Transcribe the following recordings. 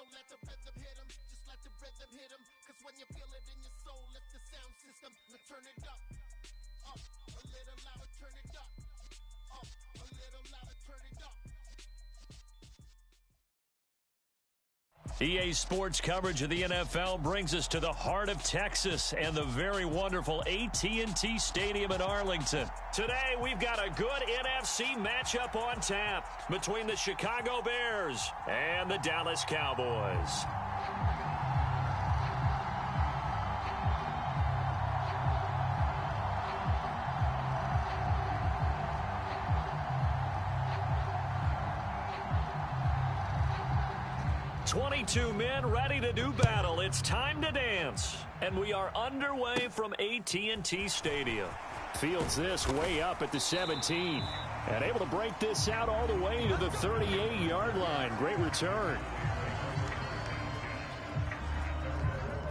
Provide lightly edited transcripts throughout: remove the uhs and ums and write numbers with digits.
So let the rhythm hit 'em, just let the rhythm hit 'em. Cause when you feel it in your soul, lift the sound system. Now turn it up, a little louder, turn it up, a little louder, turn it up. EA Sports coverage of the NFL brings us to the heart of Texas and the very wonderful AT&T Stadium in Arlington. Today, we've got a good NFC matchup on tap between the Chicago Bears and the Dallas Cowboys. Two men ready to do battle. It's time to dance. And we are underway from AT&T Stadium. Fields this way up at the 17. And able to break this out all the way to the 38-yard line. Great return.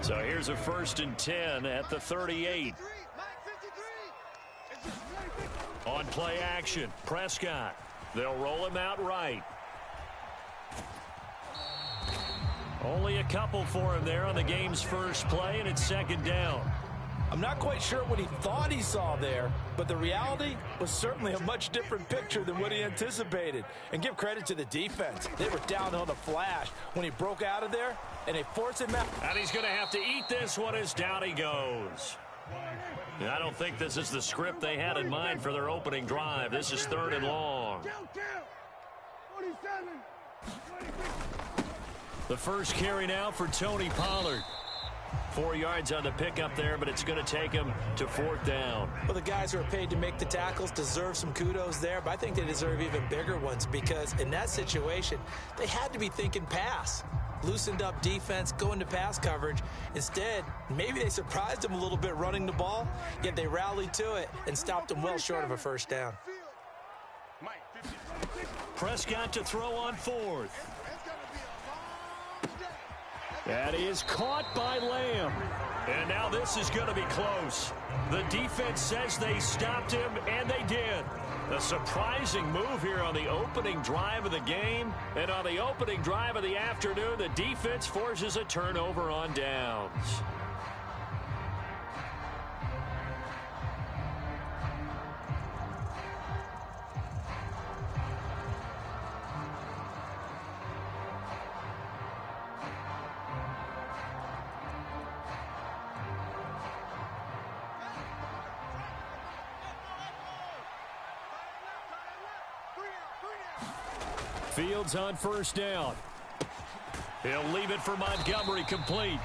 So here's a 1st and 10 at the 38. On play action, Prescott. They'll roll him out right. Only a couple for him there on the game's first play, and it's 2nd down. I'm not quite sure what he thought he saw there, but the reality was certainly a much different picture than what he anticipated. And give credit to the defense. They were down on the flash when he broke out of there, and they forced him out. And he's going to have to eat this one as down he goes. I don't think this is the script they had in mind for their opening drive. This is 3rd and long. 47. The first carry now for Tony Pollard. 4 yards on the pickup there, but it's going to take him to 4th down. Well, the guys who are paid to make the tackles deserve some kudos there, but I think they deserve even bigger ones because in that situation, they had to be thinking pass. Loosened up defense, going to pass coverage. Instead, maybe they surprised them a little bit running the ball, yet they rallied to it and stopped them well short of a 1st down. Prescott to throw on 4th. That is caught by Lamb. And now this is going to be close. The defense says they stopped him, and they did. A surprising move here on the opening drive of the game. And on the opening drive of the afternoon, the defense forces a turnover on downs. Fields on 1st down. He'll leave it for Montgomery complete.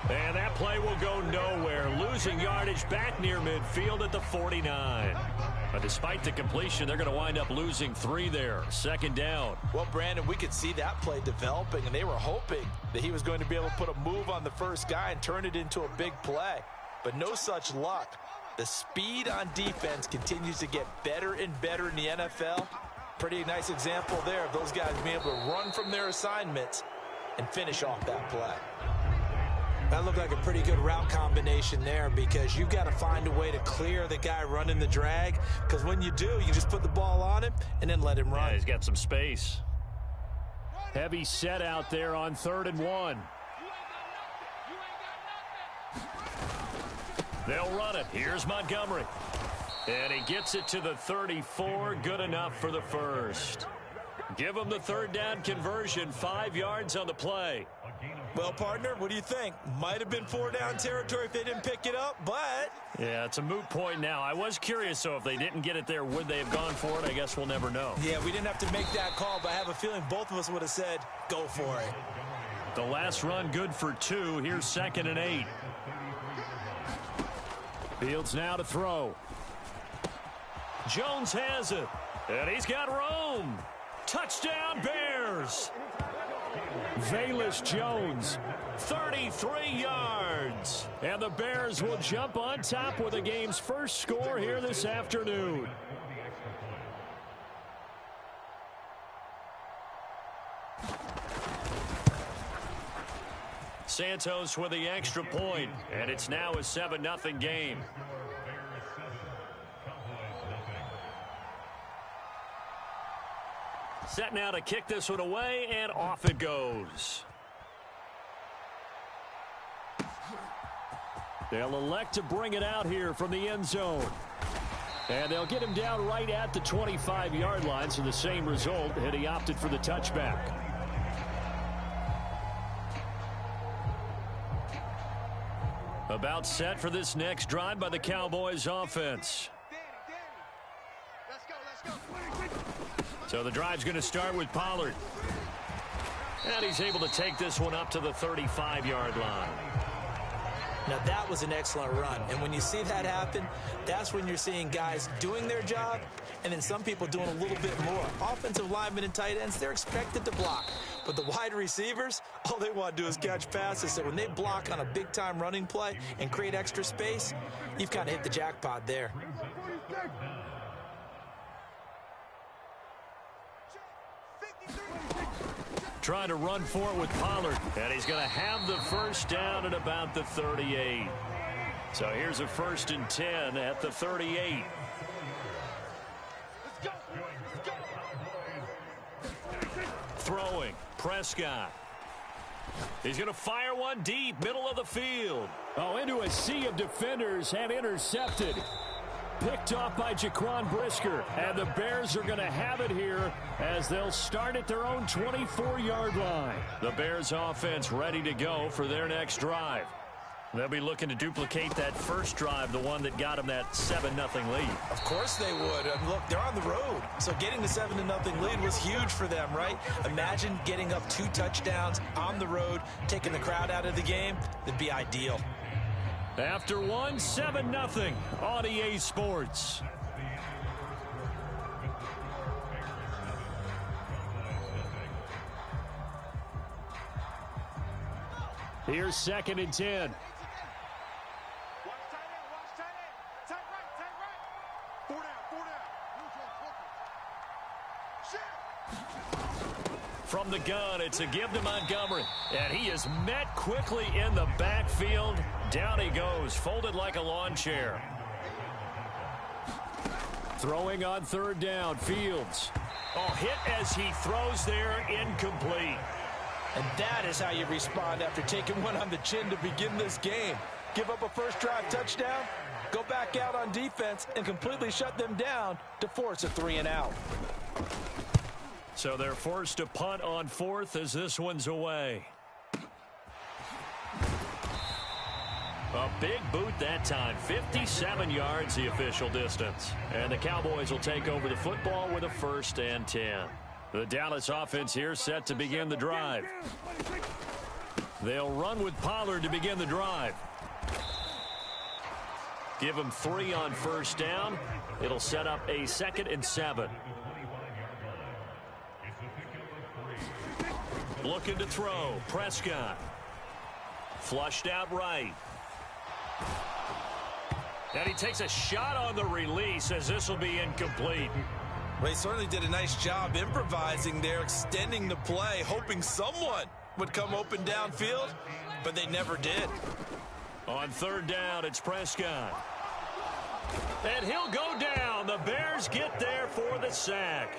And that play will go nowhere. Losing yardage back near midfield at the 49. But despite the completion, they're going to wind up losing 3 there. 2nd down. Well, Brandon, we could see that play developing, and they were hoping that he was going to be able to put a move on the first guy and turn it into a big play. But no such luck. The speed on defense continues to get better and better in the NFL. Pretty nice example there of those guys being able to run from their assignments and finish off that play. That looked like a pretty good route combination there because you've got to find a way to clear the guy running the drag because when you do, you just put the ball on him and then let him run. Yeah, he's got some space. Heavy set out there on 3rd and 1. They'll run it. Here's Montgomery. And he gets it to the 34. Good enough for the 1st. Give him the 3rd down conversion. 5 yards on the play. Well, partner, what do you think? Might have been 4 down territory if they didn't pick it up, but... Yeah, it's a moot point now. I was curious, so if they didn't get it there, would they have gone for it? I guess we'll never know. Yeah, we didn't have to make that call, but I have a feeling both of us would have said, go for it. The last run good for 2. Here's 2nd and 8. Fields now to throw. Jones has it. And he's got room. Touchdown, Bears. Velus Jones, 33 yards. And the Bears will jump on top with the game's first score here this afternoon. Santos with the extra point, and it's now a 7-0 game. Set now to kick this one away, and off it goes. They'll elect to bring it out here from the end zone. And they'll get him down right at the 25-yard line, so the same result, and he opted for the touchback. About set for this next drive by the Cowboys offense. So the drive's going to start with Pollard. And he's able to take this one up to the 35-yard line. Now, that was an excellent run. And when you see that happen, that's when you're seeing guys doing their job and then some people doing a little bit more. Offensive linemen and tight ends, they're expected to block. But the wide receivers, all they want to do is catch passes. So when they block on a big-time running play and create extra space, you've kind of hit the jackpot there. Trying to run for it with Pollard, and he's going to have the first down at about the 38. So here's a 1st and 10 at the 38. Throwing, Prescott. He's going to fire one deep, middle of the field. Oh, into a sea of defenders and intercepted. Picked off by Jaquan Brisker, and the Bears are going to have it here as they'll start at their own 24-yard line. The Bears offense ready to go for their next drive. They'll be looking to duplicate that first drive, the one that got them that 7-0 lead. Of course they would. Look, they're on the road. So getting the 7-0 lead was huge for them, right? Imagine getting up 2 touchdowns on the road, taking the crowd out of the game. That'd be ideal. After one, 7-0 on EA Sports. Here's 2nd and 10. From the gun, it's a give to Montgomery. And he is met quickly in the backfield. Down he goes, folded like a lawn chair. Throwing on 3rd down, Fields. Oh, hit as he throws there, incomplete. And that is how you respond after taking one on the chin to begin this game. Give up a first drive touchdown, go back out on defense, and completely shut them down to force a 3-and-out. So they're forced to punt on 4th as this one's away. A big boot that time, 57 yards the official distance. And the Cowboys will take over the football with a 1st and 10. The Dallas offense here set to begin the drive. They'll run with Pollard to begin the drive. Give him 3 on 1st down. It'll set up a 2nd and 7. Looking to throw, Prescott. Flushed out right. And he takes a shot on the release as this will be incomplete. Well, he certainly did a nice job improvising there, extending the play, hoping someone would come open downfield, but they never did. On 3rd down, it's Prescott. And he'll go down. The Bears get there for the sack.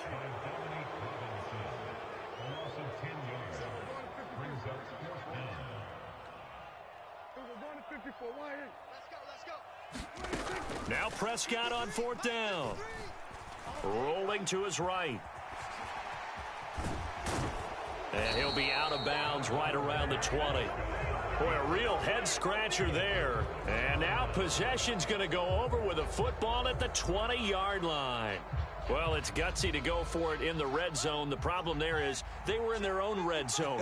Now Prescott on 4th down. Rolling to his right. And he'll be out of bounds right around the 20. Boy, a real head-scratcher there. And now possession's going to go over with a football at the 20-yard line. Well, it's gutsy to go for it in the red zone. The problem there is they were in their own red zone.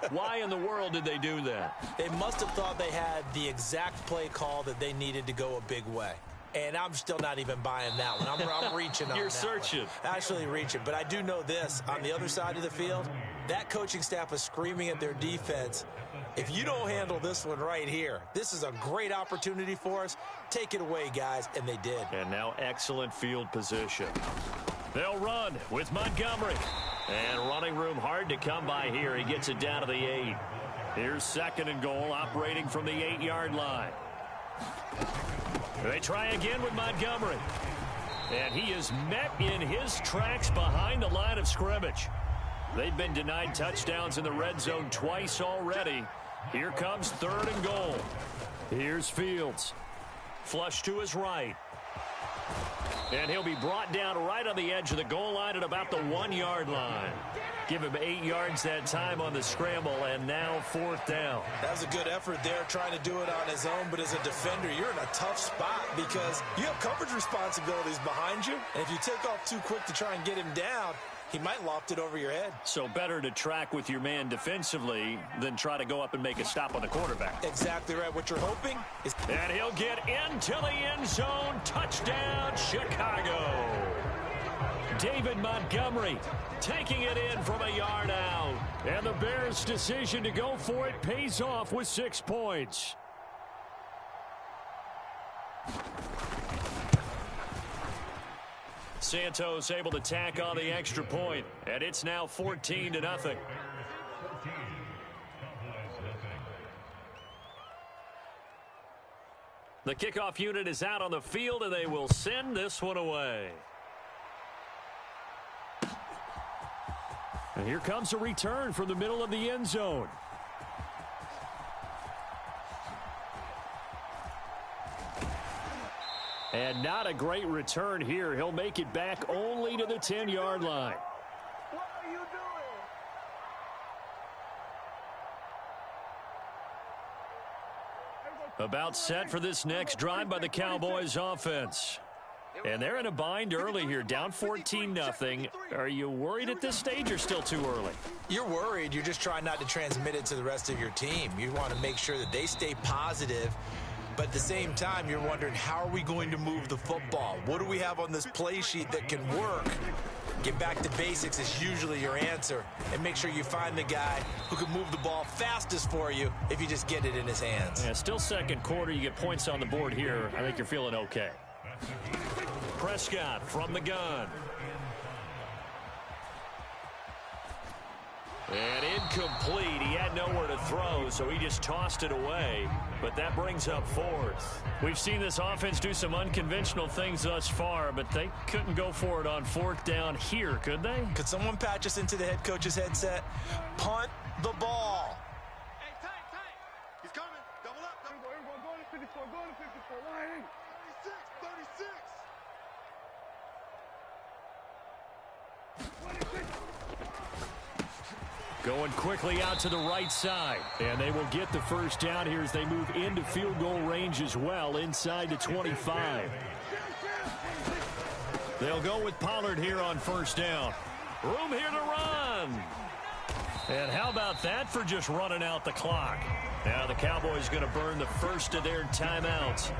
Why in the world did they do that? They must have thought they had the exact play call that they needed to go a big way. And I'm still not even buying that one. I'm reaching on You're that searching. one. Actually reaching. But I do know this. On the other side of the field, that coaching staff is screaming at their defense. If you don't handle this one right here, this is a great opportunity for us. Take it away, guys. And they did. And now excellent field position. They'll run with Montgomery. And running room hard to come by here. He gets it down to the 8. Here's 2nd and goal, operating from the 8-yard line. They try again with Montgomery. And he is met in his tracks behind the line of scrimmage. They've been denied touchdowns in the red zone twice already. Here comes 3rd and goal. Here's Fields. Flush to his right. And he'll be brought down right on the edge of the goal line at about the 1-yard line. Give him 8 yards that time on the scramble, and now 4th down. That was a good effort there, trying to do it on his own, but as a defender, you're in a tough spot because you have coverage responsibilities behind you, and if you take off too quick to try and get him down, he might loft it over your head. So better to track with your man defensively than try to go up and make a stop on the quarterback. Exactly right. What you're hoping is... And he'll get into the end zone. Touchdown, Chicago. David Montgomery taking it in from a yard out. And the Bears' decision to go for it pays off with 6 points. Santos able to tack on the extra point, and it's now 14-0. The kickoff unit is out on the field, and they will send this one away. And here comes a return from the middle of the end zone. And not a great return here. He'll make it back only to the 10-yard line. What are you doing? About set for this next drive by the Cowboys offense. And they're in a bind early here, down 14-0. Are you worried at this stage or still too early? You're worried. You're just trying not to transmit it to the rest of your team. You want to make sure that they stay positive. But at the same time, you're wondering, how are we going to move the football? What do we have on this play sheet that can work? Get back to basics is usually your answer. And make sure you find the guy who can move the ball fastest for you if you just get it in his hands. Yeah, still second quarter. You get points on the board here. I think you're feeling okay. Prescott from the gun. And incomplete. He had nowhere to throw, so he just tossed it away. But that brings up 4th. We've seen this offense do some unconventional things thus far, but they couldn't go for it on 4th down here, could they? Could someone patch us into the head coach's headset? Punt the ball. Hey, tight. He's coming. Double up. Everyone, go to 54. Go to 54. Line. 36. 26. Going quickly out to the right side. And they will get the first down here as they move into field goal range as well, inside the 25. They'll go with Pollard here on 1st down. Room here to run. And how about that for just running out the clock? Now the Cowboys going to burn the first of their timeouts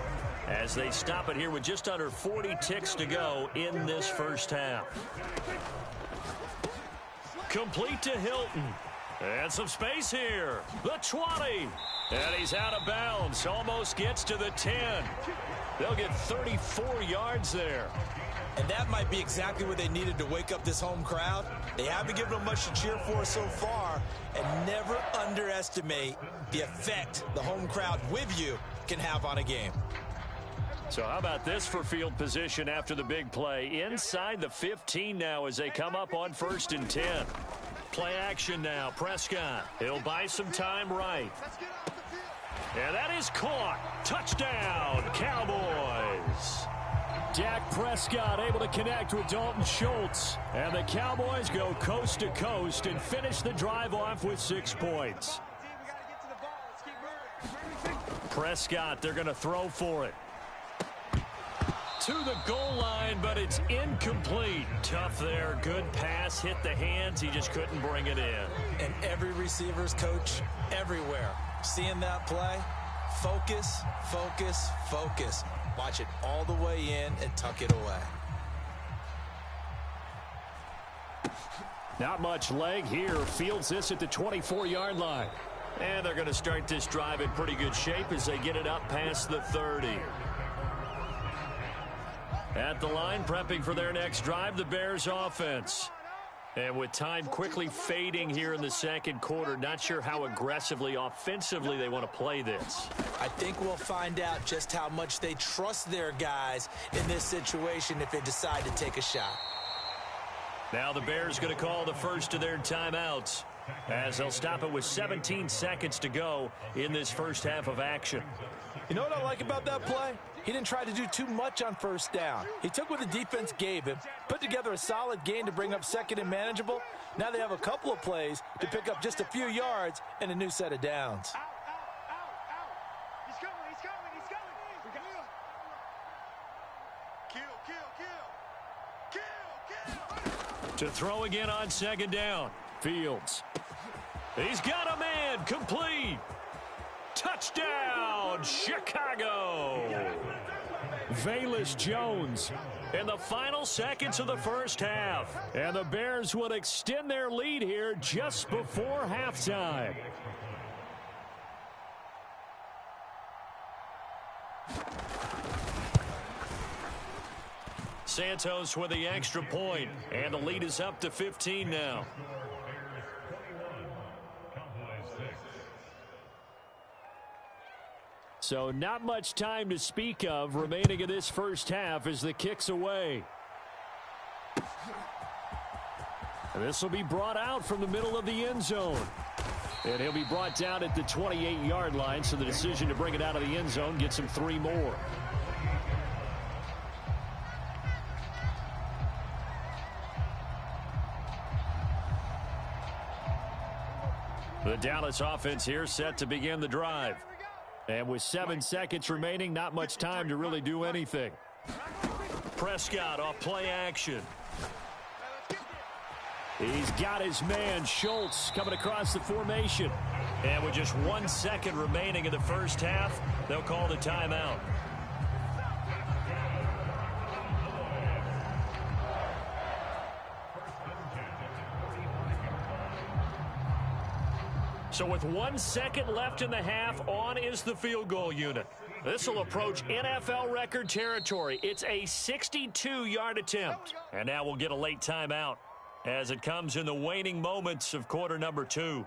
as they stop it here with just under 40 ticks to go in this first half. Complete to Hilton. And some space here. The 20. And he's out of bounds. Almost gets to the 10. They'll get 34 yards there. And that might be exactly what they needed to wake up this home crowd. They haven't given them much to cheer for so far. And never underestimate the effect the home crowd with you can have on a game. So how about this for field position after the big play? Inside the 15 now as they come up on 1st and 10. Play action now. Prescott. He'll buy some time right. And that is caught. Touchdown, Cowboys. Dak Prescott able to connect with Dalton Schultz. And the Cowboys go coast to coast and finish the drive off with 6 points. Prescott, they're going to throw for it. To the goal line, but it's incomplete. Tough there. Good pass. Hit the hands. He just couldn't bring it in. And every receiver's coach everywhere. Seeing that play, focus, focus, focus. Watch it all the way in and tuck it away. Not much leg here. Fields this at the 24-yard line. And they're going to start this drive in pretty good shape as they get it up past the 30. At the line, prepping for their next drive, the Bears offense. And with time quickly fading here in the second quarter, not sure how aggressively, offensively they want to play this. I think we'll find out just how much they trust their guys in this situation if they decide to take a shot. Now the Bears going to call the first of their timeouts as they'll stop it with 17 seconds to go in this first half of action. You know what I like about that play? He didn't try to do too much on first down. He took what the defense gave him, put together a solid gain to bring up second and manageable. Now they have a couple of plays to pick up just a few yards and a new set of downs. He's coming, he's coming, he's coming. Kill. To throw again on second down. Fields. He's got a man. Complete. Touchdown, Chicago. Velus Jones in the final seconds of the first half. And the Bears would extend their lead here just before halftime. Santos with the extra point, and the lead is up to 15 now. So not much time to speak of remaining in this first half as the kick's away. And this will be brought out from the middle of the end zone. And he'll be brought down at the 28-yard line, so the decision to bring it out of the end zone gets him 3 more. The Dallas offense here set to begin the drive. And with 7 seconds remaining, not much time to really do anything. Prescott off play action. He's got his man, Schultz, coming across the formation. And with just 1 second remaining in the first half, they'll call the timeout. So with 1 second left in the half, on is the field goal unit. This will approach NFL record territory. It's a 62-yard attempt. And now we'll get a late timeout as it comes in the waning moments of quarter number 2.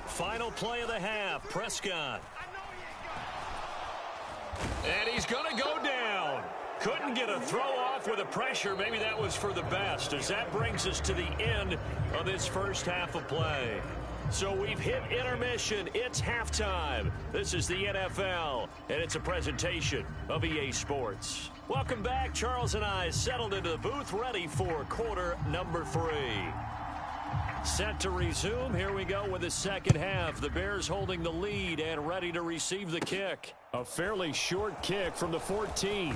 Final play of the half, Prescott. And he's going to go down. Couldn't get a throw off with the pressure. Maybe that was for the best, as that brings us to the end of this first half of play. So we've hit intermission. It's halftime. This is the NFL, and it's a presentation of EA Sports. Welcome back. Charles and I settled into the booth, ready for quarter number 3. Set to resume. Here we go with the second half. The Bears holding the lead and ready to receive the kick. A fairly short kick from the 14.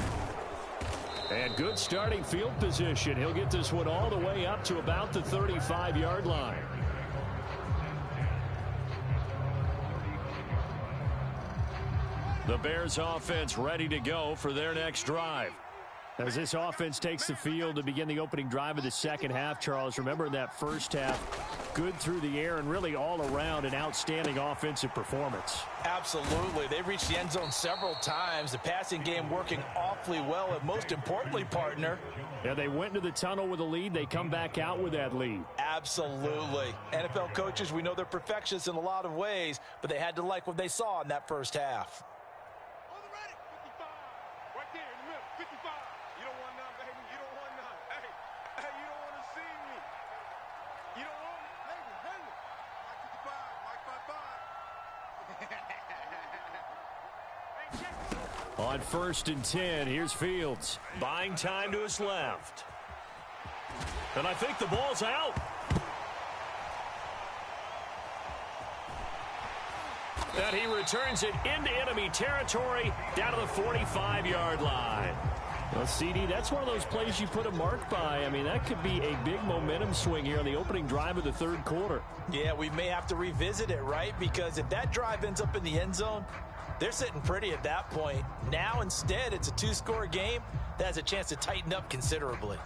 And good starting field position. He'll get this one all the way up to about the 35-yard line. The Bears offense ready to go for their next drive. As this offense takes the field to begin the opening drive of the second half, Charles, remember in that first half, good through the air and really all around an outstanding offensive performance. Absolutely. They've reached the end zone several times. The passing game working awfully well, and most importantly, partner. Yeah, they went into the tunnel with a lead. They come back out with that lead. Absolutely. NFL coaches, we know they're perfectionists in a lot of ways, but they had to like what they saw in that first half. On 1st and 10, here's Fields. Buying time to his left. And I think the ball's out. And he returns it into enemy territory down to the 45-yard line. Well, CD, that's one of those plays you put a mark by. I mean, that could be a big momentum swing here on the opening drive of the third quarter. Yeah, we may have to revisit it, right? Because if that drive ends up in the end zone, they're sitting pretty at that point. Now, instead, it's a two-score game that has a chance to tighten up considerably.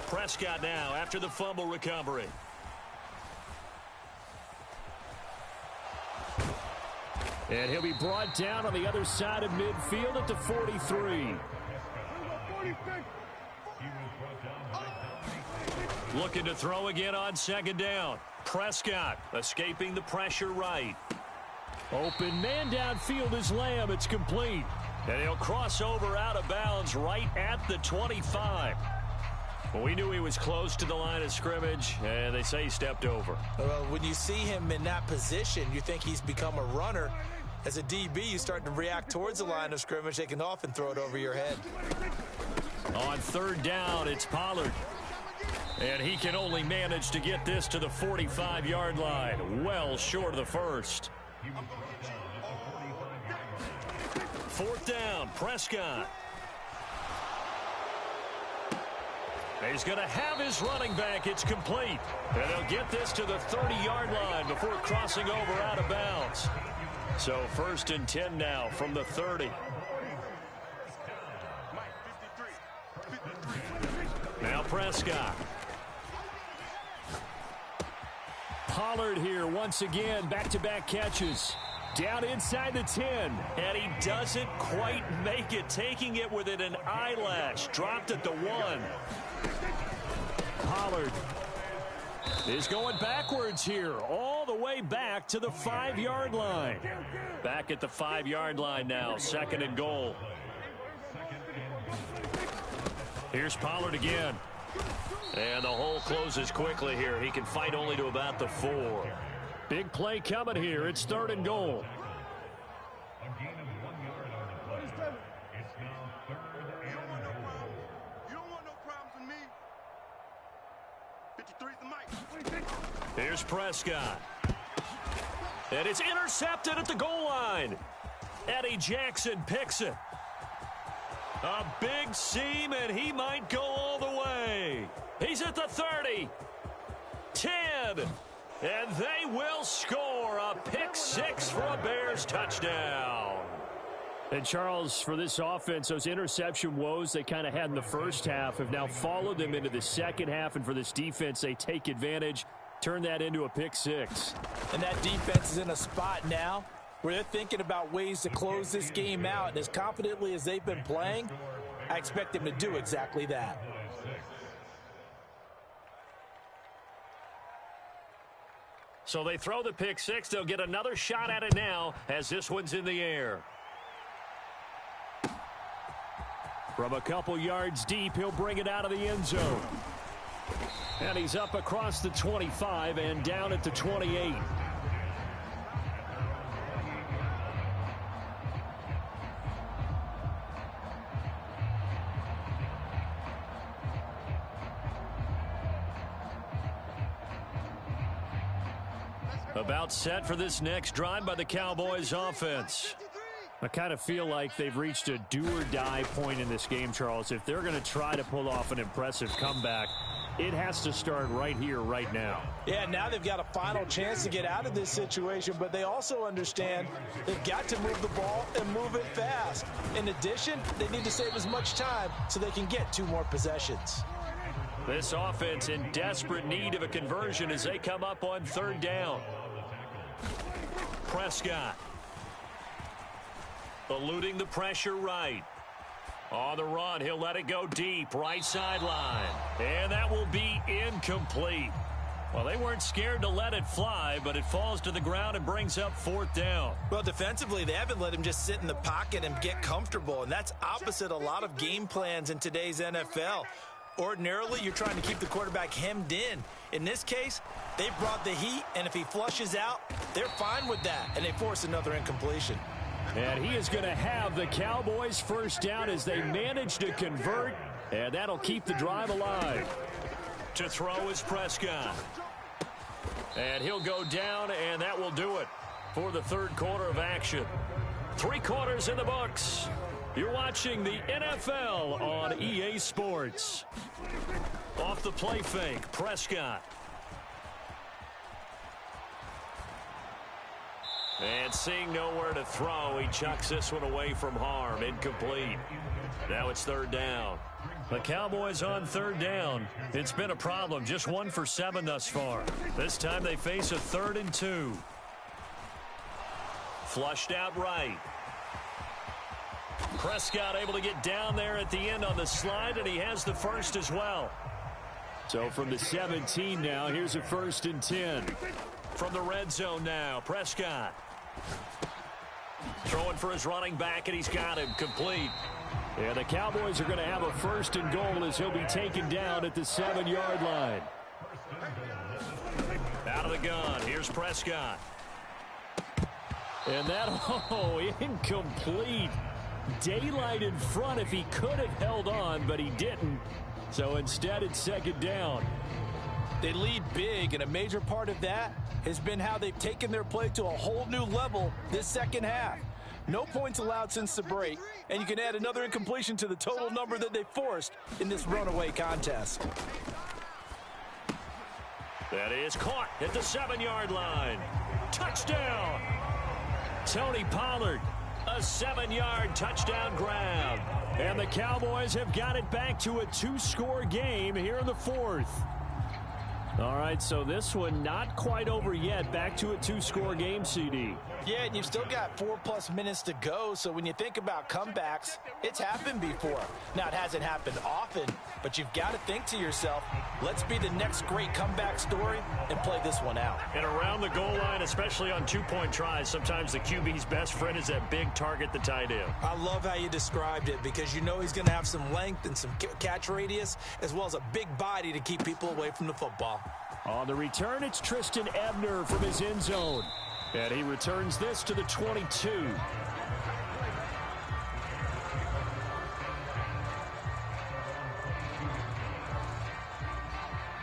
Prescott now after the fumble recovery. And he'll be brought down on the other side of midfield at the 43. Looking to throw again on second down. Prescott escaping the pressure right. Open man downfield is Lamb. It's complete. And he'll cross over out of bounds right at the 25. Well, we knew he was close to the line of scrimmage, and they say he stepped over. Well, when you see him in that position, you think he's become a runner. As a DB, you start to react towards the line of scrimmage. They can often throw it over your head. On third down, it's Pollard. And he can only manage to get this to the 45-yard line. Well short of the first. Fourth down, Prescott. He's going to have his running back. It's complete. And they'll get this to the 30-yard line before crossing over out of bounds. So 1st and 10 now from the 30. Now Prescott. Pollard here once again. Back-to-back catches. Down inside the 10. And he doesn't quite make it. Taking it within an eyelash. Dropped at the 1. Pollard is going backwards here. All the way back to the 5-yard line. Back at the 5-yard line now. 2nd and goal. Here's Pollard again. And the hole closes quickly here. He can fight only to about the 4. Big play coming here. It's 3rd and goal. Here's Prescott. And it's intercepted at the goal line. Eddie Jackson picks it. A big seam, and he might go all the way. He's at the 30. 10. And they will score a pick 6 for a Bears touchdown. And, Charles, for this offense, those interception woes they kind of had in the first half have now followed them into the second half. And for this defense, they take advantage, turn that into a pick 6. And that defense is in a spot now where they're thinking about ways to close this game out. And as confidently as they've been playing, I expect them to do exactly that. So they throw the pick 6. They'll get another shot at it now as this one's in the air. From a couple yards deep, he'll bring it out of the end zone. And he's up across the 25 and down at the 28. About set for this next drive by the Cowboys offense. I kind of feel like they've reached a do-or-die point in this game, Charles. If they're going to try to pull off an impressive comeback, it has to start right here, right now. Yeah, now they've got a final chance to get out of this situation, but they also understand they've got to move the ball and move it fast. In addition, they need to save as much time so they can get 2 more possessions. This offense in desperate need of a conversion as they come up on 3rd down. Prescott. Eluding the pressure right. On the run, he'll let it go deep, right sideline. And that will be incomplete. Well, they weren't scared to let it fly, but it falls to the ground and brings up 4th down. Well, defensively, they haven't let him just sit in the pocket and get comfortable, and that's opposite a lot of game plans in today's NFL. Ordinarily, you're trying to keep the quarterback hemmed in. In this case, they brought the heat, and if he flushes out, they're fine with that, and they force another incompletion. And he is going to have the Cowboys first down as they manage to convert, and that'll keep the drive alive. To throw is Prescott. And he'll go down, and that will do it for the third quarter of action. 3 quarters in the books. You're watching the NFL on EA Sports. Off the play fake, Prescott. And seeing nowhere to throw, he chucks this one away from harm. Incomplete. Now it's third down. The Cowboys on third down. It's been a problem. Just 1 for 7 thus far. This time they face a 3rd and 2. Flushed out right. Prescott able to get down there at the end on the slide, and he has the first as well. So from the 17 now, here's a 1st and 10. From the red zone now, Prescott. Throwing for his running back, and he's got him complete. And the Cowboys are going to have a 1st and goal as he'll be taken down at the 7-yard line. Out of the gun, here's Prescott. And that, incomplete. Daylight in front if he could have held on, but he didn't. So instead, it's 2nd down. They lead big, and a major part of that has been how they've taken their play to a whole new level this second half. No points allowed since the break, and you can add another incompletion to the total number that they forced in this runaway contest. That is caught at the 7-yard line. Touchdown! Tony Pollard, a 7-yard touchdown grab. And the Cowboys have got it back to a 2-score game here in the 4th. All right, so this one not quite over yet. Back to a 2-score game, CD. Yeah, and you've still got 4+ minutes to go, so when you think about comebacks, it's happened before. Now, it hasn't happened often, but you've got to think to yourself, let's be the next great comeback story and play this one out. And around the goal line, especially on 2-point tries, sometimes the QB's best friend is that big target, the tight end. I love how you described it because you know he's going to have some length and some catch radius as well as a big body to keep people away from the football. On the return, it's Tristan Ebner from his end zone. And he returns this to the 22.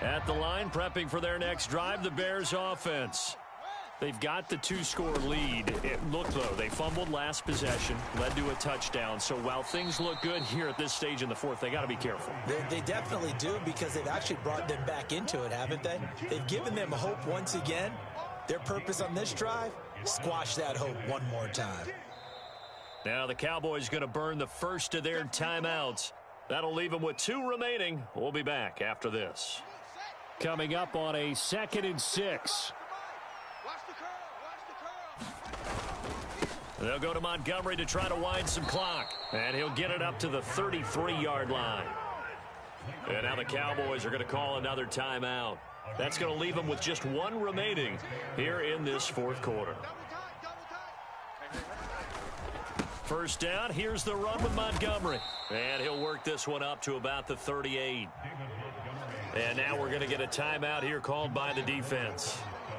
At the line, prepping for their next drive, the Bears offense. They've got the 2-score lead. Look, though, they fumbled last possession, led to a touchdown. So while things look good here at this stage in the 4th, they got to be careful. They definitely do because they've actually brought them back into it, haven't they? They've given them hope once again. Their purpose on this drive, squash that hope one more time. Now the Cowboys going to burn the first of their timeouts. That'll leave them with 2 remaining. We'll be back after this. Coming up on a 2nd and 6. They'll go to Montgomery to try to wind some clock. And he'll get it up to the 33-yard line. And now the Cowboys are going to call another timeout. That's going to leave them with just 1 remaining here in this 4th quarter. First down, here's the run with Montgomery. And he'll work this one up to about the 38. And now we're going to get a timeout here called by the defense.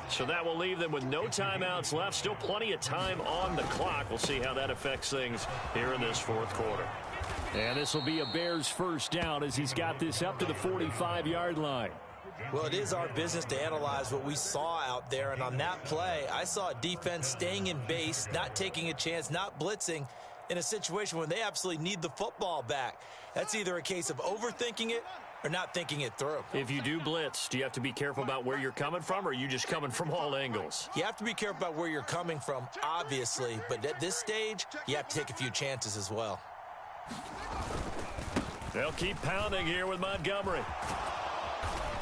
So that will leave them with no timeouts left. Still plenty of time on the clock. We'll see how that affects things here in this 4th quarter. And this will be a Bears first down as he's got this up to the 45-yard line. Well, it is our business to analyze what we saw out there. And on that play, I saw a defense staying in base, not taking a chance, not blitzing in a situation where they absolutely need the football back. That's either a case of overthinking it or not thinking it through. If you do blitz, do you have to be careful about where you're coming from, or are you just coming from all angles? You have to be careful about where you're coming from, obviously. But at this stage, you have to take a few chances as well. They'll keep pounding here with Montgomery.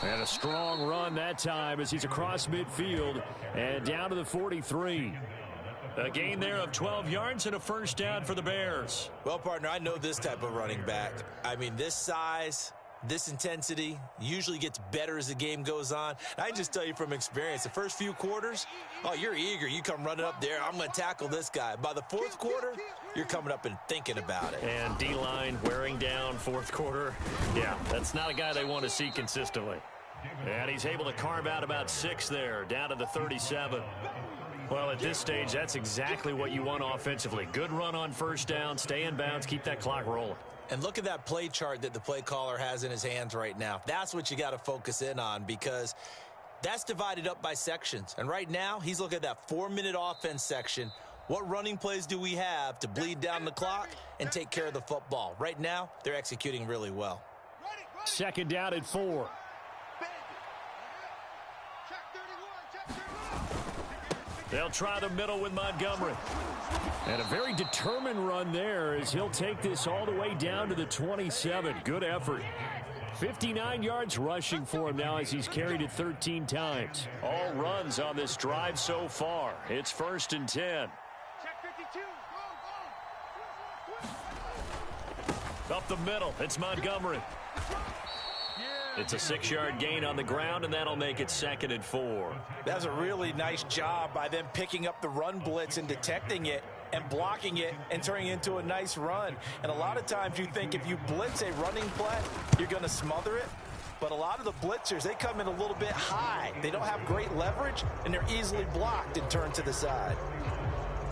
And a strong run that time as he's across midfield and down to the 43. A gain there of 12 yards and a first down for the Bears. Well, partner, I know this type of running back. I mean, this size, this intensity usually gets better as the game goes on. And I can just tell you from experience, the first few quarters, oh, you're eager. You come running up there. I'm going to tackle this guy. By the 4th quarter, you're coming up and thinking about it. And D-line wearing down 4th quarter. Yeah, that's not a guy they want to see consistently. And he's able to carve out about 6 there, down to the 37. Well, at this stage, that's exactly what you want offensively. Good run on first down, stay in bounds, keep that clock rolling. And look at that play chart that the play caller has in his hands right now. That's what you got to focus in on, because that's divided up by sections. And right now, he's looking at that 4-minute offense section. What running plays do we have to bleed down the clock and take care of the football? Right now, they're executing really well. Second down at 4. They'll try the middle with Montgomery. And a very determined run there as he'll take this all the way down to the 27. Good effort. 59 yards rushing for him now as he's carried it 13 times. All runs on this drive so far. It's 1st and 10. Up the middle, it's Montgomery. It's a 6-yard gain on the ground, and that'll make it 2nd and 4. That's a really nice job by them picking up the run blitz and detecting it and blocking it and turning it into a nice run. And a lot of times you think if you blitz a running play, you're going to smother it. But a lot of the blitzers, they come in a little bit high. They don't have great leverage, and they're easily blocked and turned to the side.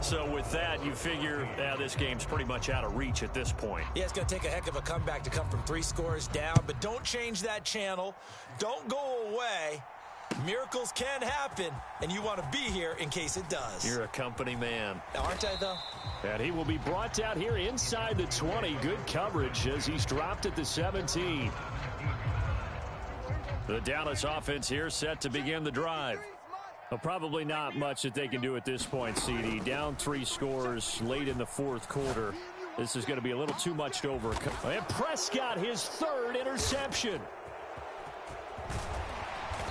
So with that, you figure this game's pretty much out of reach at this point. Yeah, it's going to take a heck of a comeback to come from 3 scores down, but don't change that channel. Don't go away. Miracles can happen, and you want to be here in case it does. You're a company man. Aren't I, though? And he will be brought down here inside the 20. Good coverage as he's dropped at the 17. The Dallas offense here set to begin the drive. Well, probably not much that they can do at this point, CD. Down 3 scores late in the 4th quarter. This is going to be a little too much to overcome. And Prescott, his 3rd interception.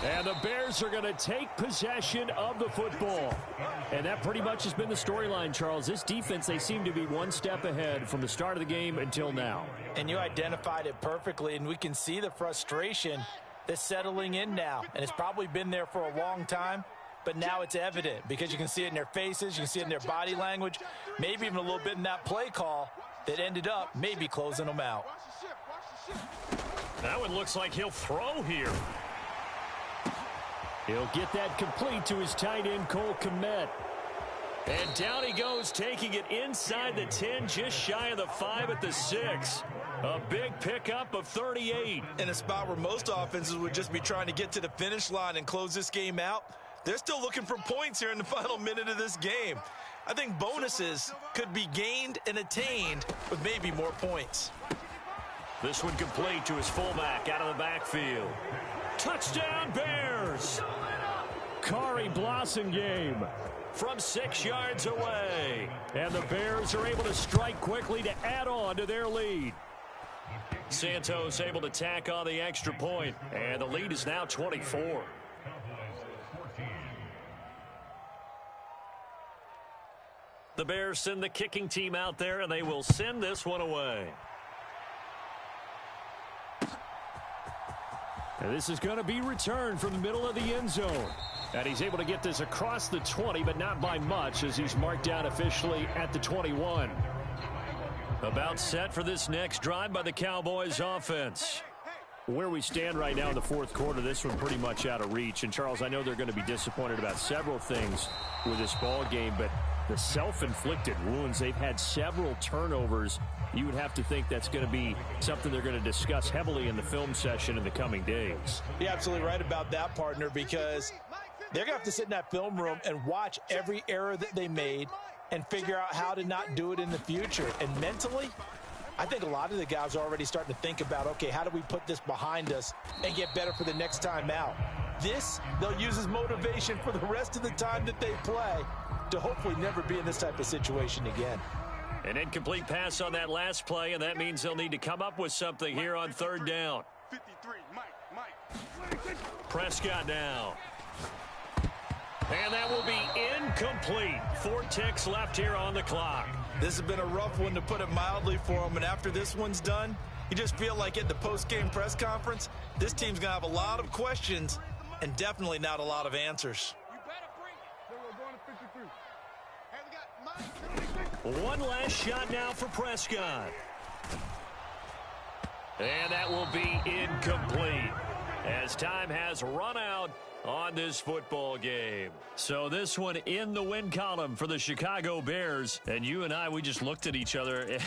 And the Bears are going to take possession of the football. And that pretty much has been the storyline, Charles. This defense, they seem to be one step ahead from the start of the game until now. And you identified it perfectly, and we can see the frustration that's settling in now. And it's probably been there for a long time. But now it's evident because you can see it in their faces, you can see it in their body language, maybe even a little bit in that play call that ended up maybe closing them out. That one looks like he'll throw here. He'll get that complete to his tight end, Cole Kmet. And down he goes, taking it inside the 10, just shy of the 5 at the 6. A big pickup of 38. In a spot where most offenses would just be trying to get to the finish line and close this game out, they're still looking for points here in the final minute of this game. I think bonuses could be gained and attained with maybe more points. This one complete to his fullback out of the backfield. Touchdown Bears! Kari Blossomgame from 6 yards away. And the Bears are able to strike quickly to add on to their lead. Santos able to tack on the extra point, and the lead is now 24. The Bears send the kicking team out there, and they will send this one away. And this is going to be returned from the middle of the end zone. And he's able to get this across the 20, but not by much as he's marked down officially at the 21. About set for this next drive by the Cowboys offense. Where we stand right now in the 4th quarter, this one pretty much out of reach. And, Charles, I know they're going to be disappointed about several things with this ball game, but the self-inflicted wounds, they've had several turnovers. You would have to think that's going to be something they're going to discuss heavily in the film session in the coming days. You're absolutely right about that, partner, because they're going to have to sit in that film room and watch every error that they made and figure out how to not do it in the future. And mentally, I think a lot of the guys are already starting to think about, okay, how do we put this behind us and get better for the next time out? This, they'll use as motivation for the rest of the time that they play to hopefully never be in this type of situation again. An incomplete pass on that last play, and that means they'll need to come up with something here on 3rd down. 53, Mike. Prescott now. And that will be incomplete. 4 ticks left here on the clock. This has been a rough one, to put it mildly, for them. And after this one's done, you just feel like at the post-game press conference, this team's going to have a lot of questions and definitely not a lot of answers. One last shot now for Prescott. And that will be incomplete. as time has run out on this football game. So this one in the win column for the Chicago Bears. And you and I, we just looked at each other and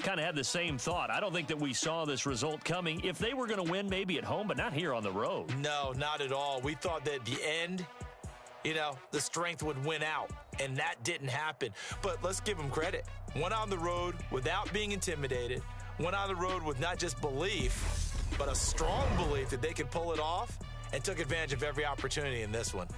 kind of had the same thought. I don't think that we saw this result coming. If they were going to win, maybe at home, but not here on the road. No, not at all. We thought that at the end, the strength would win out, and that didn't happen. But let's give them credit. Went on the road without being intimidated. Went on the road with not just belief, but a strong belief that they could pull it off, and took advantage of every opportunity in this one.